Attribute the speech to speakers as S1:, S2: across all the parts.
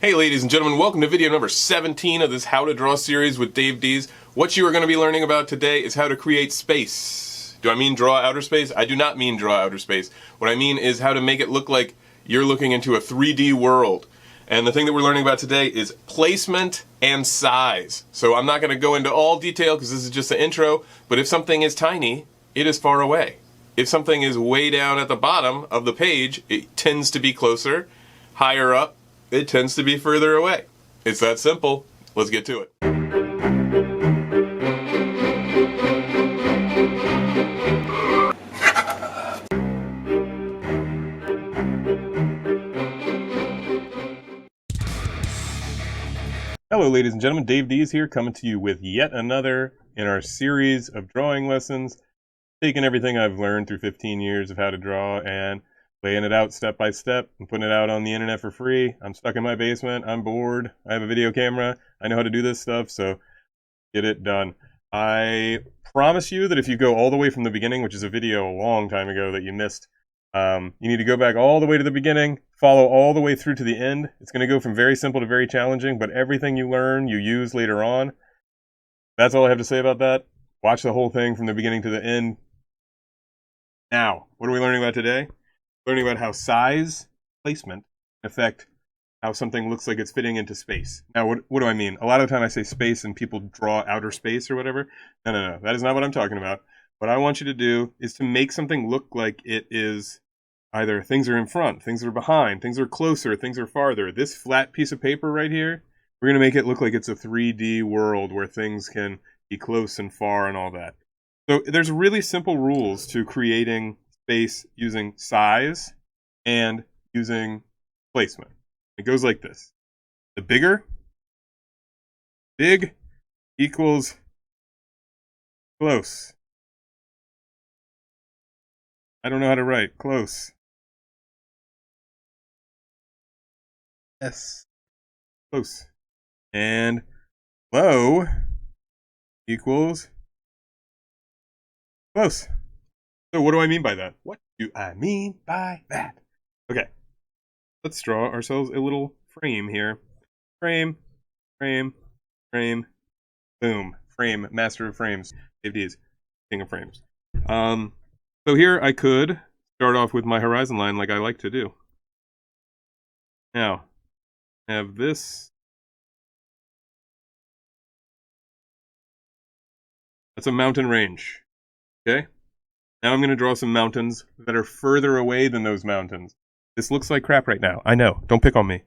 S1: Hey ladies and gentlemen, welcome to video number 17 of this How to Draw series with Dees. What you are going to be learning about today is how to create space. Do I mean draw outer space? I do not mean draw outer space. What I mean is how to make it look like you're looking into a 3D world. And the thing that we're learning about today is placement and size. So I'm not going to go into all detail because this is just an intro, but if something is tiny, it is far away. If something is way down at the bottom of the page, it tends to be closer. Higher up, it tends to be further away. It's that simple. Let's get to it. Hello ladies and gentlemen, Dees here, coming to you with yet another in our series of drawing lessons, taking everything I've learned through 15 years of how to draw and laying it out step by step and putting it out on the internet for free. I'm stuck in my basement, I'm bored, I have a video camera, I know how to do this stuff, so get it done. I promise you that if you go all the way from the beginning, which is a video a long time ago that you missed, you need to go back all the way to the beginning, follow all the way through to the end. It's going to go from very simple to very challenging, but everything you learn, you use later on. That's all I have to say about that. Watch the whole thing from the beginning to the end. Now, what are we learning about today? Learning about how size, placement, affect how something looks like it's fitting into space. Now, what do I mean? A lot of the time I say space and people draw outer space or whatever. No. That is not what I'm talking about. What I want you to do is to make something look like it is either things are in front, things are behind, things are closer, things are farther. This flat piece of paper right here, we're going to make it look like it's a 3D world where things can be close and far and all that. So there's really simple rules to creating space using size and using placement. It goes like this. The big equals close. I don't know how to write. Close. S. Close. And low equals close. So what do I mean by that? What do I mean by that? Okay. Let's draw ourselves a little frame here. Frame, frame, frame, boom. Frame, master of frames. Dees, king of frames. So here I could start off with my horizon line like I like to do. Now, I have this. That's a mountain range. Okay? Now I'm going to draw some mountains that are further away than those mountains. This looks like crap right now. I know. Don't pick on me.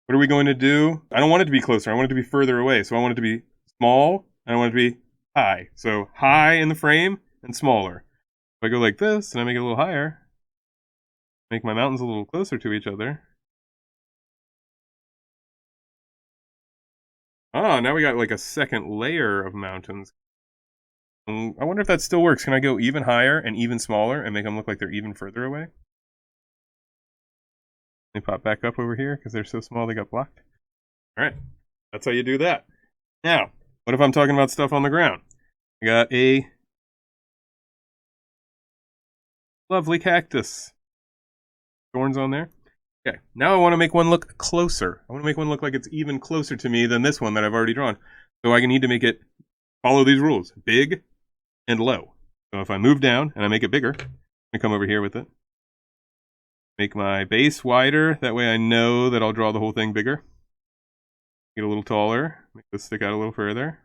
S1: What are we going to do? I don't want it to be closer. I want it to be further away. So I want it to be small, and I want it to be high. So high in the frame and smaller. If I go like this, and I make it a little higher, make my mountains a little closer to each other. Ah, now we got like a second layer of mountains. I wonder if that still works. Can I go even higher and even smaller and make them look like they're even further away? They pop back up over here because they're so small they got blocked. All right, that's how you do that. Now, what if I'm talking about stuff on the ground? I got a lovely cactus. Thorns on there. Okay, now I want to make one look closer. I want to make one look like it's even closer to me than this one that I've already drawn. So I need to make it follow these rules. Big and low. So if I move down and I make it bigger, I come over here with it. Make my base wider. That way I know that I'll draw the whole thing bigger. Get a little taller. Make this stick out a little further.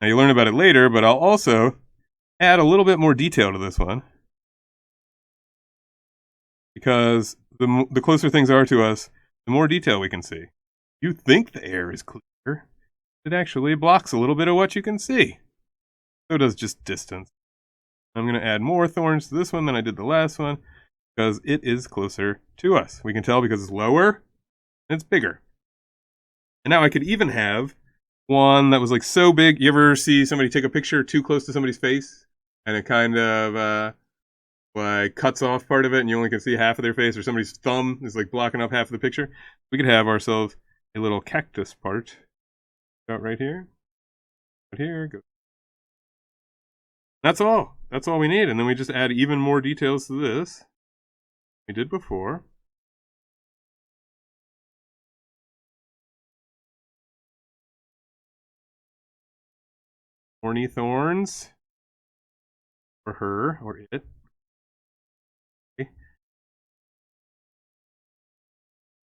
S1: Now you learn about it later, but I'll also add a little bit more detail to this one. Because the closer things are to us, the more detail we can see. You think the air is clear. It actually blocks a little bit of what you can see. So does just distance. I'm going to add more thorns to this one than I did the last one because it is closer to us. We can tell because it's lower and it's bigger. And now I could even have one that was like so big. You ever see somebody take a picture too close to somebody's face and it kind of like cuts off part of it and you only can see half of their face, or somebody's thumb is like blocking up half of the picture? We could have ourselves a little cactus part. Out right here. Right here. Go. That's all. That's all we need. And then we just add even more details to this. We did before. Thorny thorns. Or her, or it. Okay.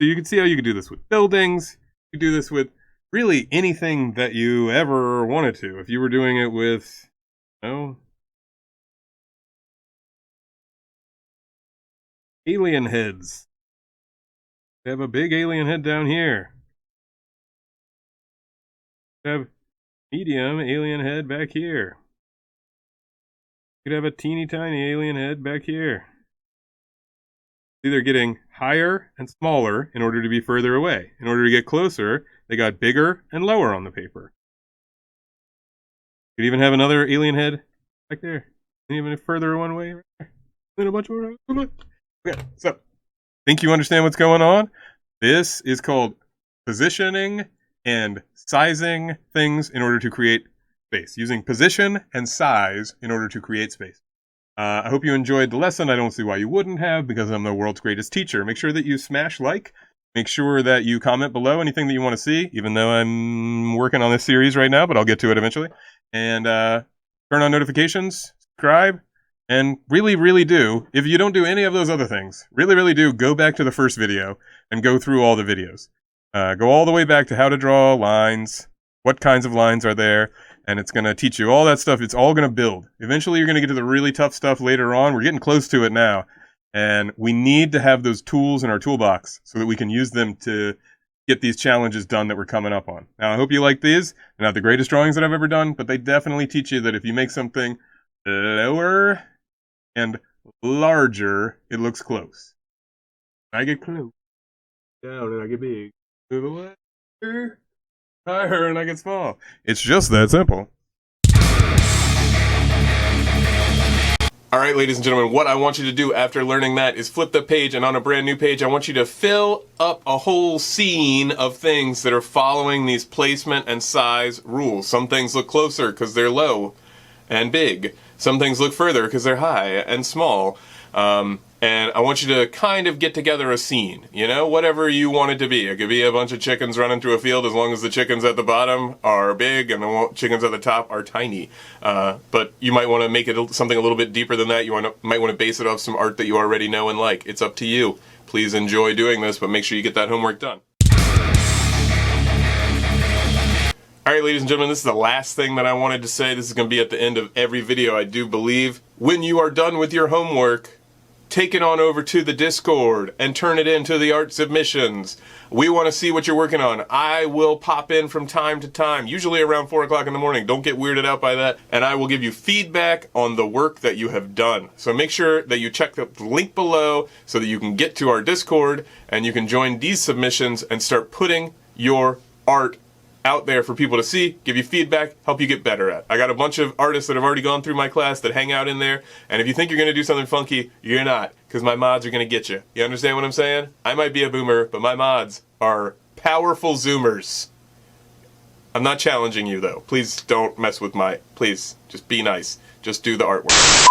S1: So you can see how you could do this with buildings. You could do this with really anything that you ever wanted to. If you were doing it with, you know, alien heads. You have a big alien head down here. You have medium alien head back here. You could have a teeny tiny alien head back here. They're getting higher and smaller in order to be further away. In order to get closer, they got bigger and lower on the paper. You could even have another alien head back there. And even further one way. Right there. Then a bunch more. Okay, so think you understand what's going on? This is called positioning and sizing things in order to create space. Using position and size in order to create space. I hope you enjoyed the lesson. I don't see why you wouldn't have, because I'm the world's greatest teacher. Make sure that you smash like. Make sure that you comment below anything that you want to see, even though I'm working on this series right now, but I'll get to it eventually. And turn on notifications, subscribe, and really, really do, if you don't do any of those other things, really, really do go back to the first video and go through all the videos. Go all the way back to how to draw lines, what kinds of lines are there, and it's going to teach you all that stuff. It's all going to build. Eventually, you're going to get to the really tough stuff later on. We're getting close to it now. And we need to have those tools in our toolbox so that we can use them to get these challenges done that we're coming up on. Now, I hope you like these. They're not the greatest drawings that I've ever done, but they definitely teach you that if you make something lower and larger, it looks close. I get close, down, and I get big. Move away. Higher and I get small. It's just that simple. Alright, ladies and gentlemen, what I want you to do after learning that is flip the page, and on a brand new page I want you to fill up a whole scene of things that are following these placement and size rules. Some things look closer because they're low and big. Some things look further because they're high and small. And I want you to kind of get together a scene, you know, whatever you want it to be. It could be a bunch of chickens running through a field, as long as the chickens at the bottom are big and the chickens at the top are tiny. But you might want to make it something a little bit deeper than that. You might want to base it off some art that you already know and like. It's up to you. Please enjoy doing this, but make sure you get that homework done. Alright, ladies and gentlemen, this is the last thing that I wanted to say. This is going to be at the end of every video, I do believe. When you are done with your homework, take it on over to the Discord and turn it into the art submissions. We want to see what you're working on. I will pop in from time to time, usually around 4 o'clock in the morning. Don't get weirded out by that. And I will give you feedback on the work that you have done. So make sure that you check the link below so that you can get to our Discord and you can join these submissions and start putting your art out there for people to see, give you feedback, help you get better at. I got a bunch of artists that have already gone through my class that hang out in there, and if you think you're going to do something funky, you're not, because my mods are going to get you. You understand what I'm saying? I might be a boomer, but my mods are powerful zoomers. I'm not challenging you, though. Please don't mess with please, just be nice. Just do the artwork.